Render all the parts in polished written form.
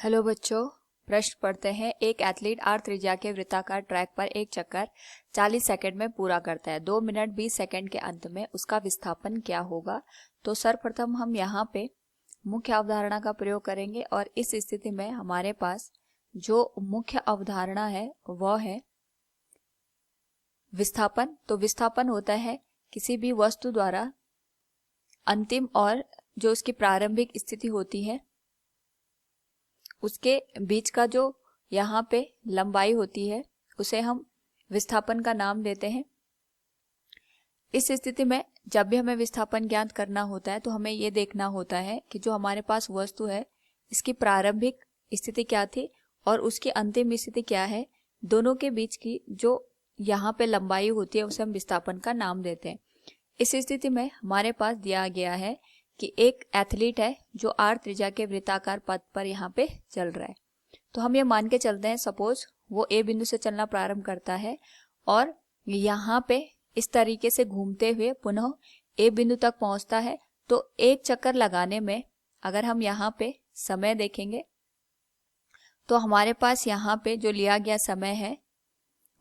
Hello बच्चों, प्रश्न पढ़ते हैं। एक एथलीट आर त्रिज्या के वृत्ताकार ट्रैक पर एक चक्कर 40 सेकंड में पूरा करता है। 2 मिनट 20 सेकंड के अंत में उसका विस्थापन क्या होगा। तो सर्वप्रथम हम यहाँ पे मुख्य अवधारणा का प्रयोग करेंगे और इस स्थिति में हमारे पास जो मुख्य अवधारणा है वह है विस्थापन। तो विस्थापन होता है किसी भी वस्तु द्वारा अंतिम और जो उसकी प्रारंभिक स्थिति होती है उसके बीच का जो यहाँ पे लंबाई होती है उसे हम विस्थापन का नाम देते हैं। इस स्थिति में जब भी हमें विस्थापन ज्ञात करना होता है तो हमें ये देखना होता है कि जो हमारे पास वस्तु है इसकी प्रारंभिक स्थिति क्या थी और उसकी अंतिम स्थिति क्या है। दोनों के बीच की जो यहाँ पे लंबाई होती है उसे हम विस्थापन का नाम देते हैं। इस स्थिति में हमारे पास दिया गया है कि एक एथलीट है जो आर त्रिज्या के वृत्ताकार पथ पर यहाँ पे चल रहा है। तो हम ये मान के चलते हैं सपोज वो ए बिंदु से चलना प्रारंभ करता है और यहाँ पे इस तरीके से घूमते हुए पुनः ए बिंदु तक पहुंचता है। तो एक चक्कर लगाने में अगर हम यहाँ पे समय देखेंगे तो हमारे पास यहाँ पे जो लिया गया समय है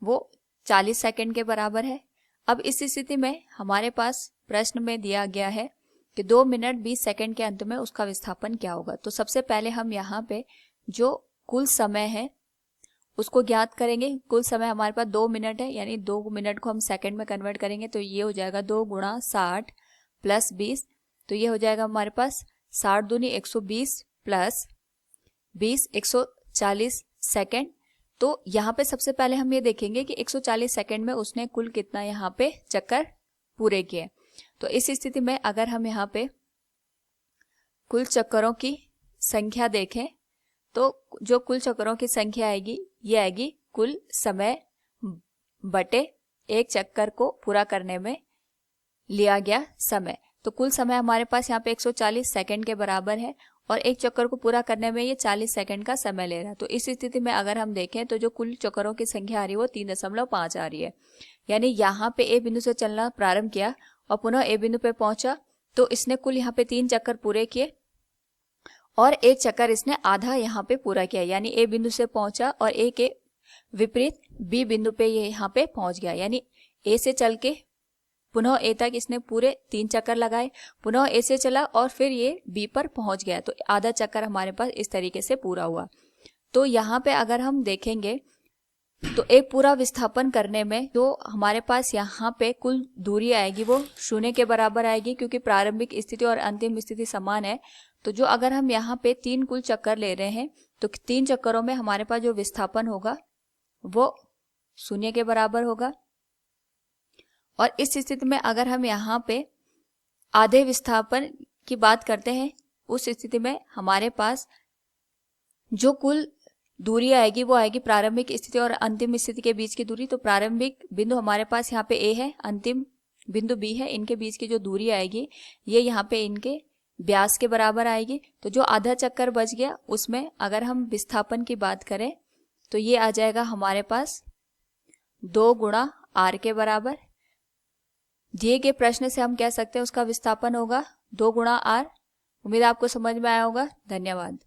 वो 40 सेकंड के बराबर है। अब इस स्थिति में हमारे पास प्रश्न में दिया गया है कि 2 मिनट 20 सेकंड के अंत में उसका विस्थापन क्या होगा। तो सबसे पहले हम यहाँ पे जो कुल समय है उसको ज्ञात करेंगे। कुल समय हमारे पास 2 मिनट है, यानी 2 मिनट को हम सेकंड में कन्वर्ट करेंगे तो ये हो जाएगा 2 गुणा 60 प्लस 20। तो ये हो जाएगा हमारे पास 60 दूनी 120 प्लस 20 140 सेकंड। तो यहाँ पे सबसे पहले हम ये देखेंगे कि 140 सेकंड में उसने कुल कितना यहाँ पे चक्कर पूरे किए। तो इस स्थिति में अगर हम यहाँ पे कुल चक्करों की संख्या देखें तो जो कुल चक्करों की संख्या आएगी ये आएगी कुल समय बटे एक चक्कर को पूरा करने में लिया गया समय। तो कुल समय हमारे पास यहाँ पे 140 सेकंड के बराबर है और एक चक्कर को पूरा करने में ये 40 सेकंड का समय ले रहा है। तो इस स्थिति में अगर हम देखें तो जो कुल चक्करों की संख्या आ रही है वो 3.5 आ रही है। यानी यहाँ पे ए बिंदु से चलना प्रारंभ किया और पुनः ए बिंदु पे पहुंचा तो इसने कुल यहाँ पे 3 चक्कर पूरे किए और एक चक्कर इसने आधा यहाँ पे पूरा किया। यानी ए बिंदु से पहुंचा और ए के विपरीत बी बिंदु पे ये यहाँ पे पहुंच गया। यानी ए से चल के पुनः ए तक इसने पूरे 3 चक्कर लगाए, पुनः ए से चला और फिर ये बी पर पहुंच गया। तो आधा चक्कर हमारे पास इस तरीके से पूरा हुआ। तो यहाँ पे अगर हम देखेंगे तो एक पूरा विस्थापन करने में जो हमारे पास यहाँ पे कुल दूरी आएगी वो 0 के बराबर आएगी, क्योंकि प्रारंभिक स्थिति और अंतिम स्थिति समान है। तो जो अगर हम यहाँ पे 3 कुल चक्कर ले रहे हैं तो 3 चक्करों में हमारे पास जो विस्थापन होगा वो 0 के बराबर होगा। और इस स्थिति में अगर हम यहाँ पे आधे विस्थापन की बात करते हैं उस स्थिति में हमारे पास जो कुल दूरी आएगी वो आएगी प्रारंभिक स्थिति और अंतिम स्थिति के बीच की दूरी। तो प्रारंभिक बिंदु हमारे पास यहाँ पे ए है, अंतिम बिंदु बी है, इनके बीच की जो दूरी आएगी ये यहाँ पे इनके व्यास के बराबर आएगी। तो जो आधा चक्कर बच गया उसमें अगर हम विस्थापन की बात करें तो ये आ जाएगा हमारे पास 2 गुणा आर के बराबर। दिए गए प्रश्न से हम कह सकते हैं उसका विस्थापन होगा 2 गुणा आर। उम्मीद आपको समझ में आया होगा। धन्यवाद।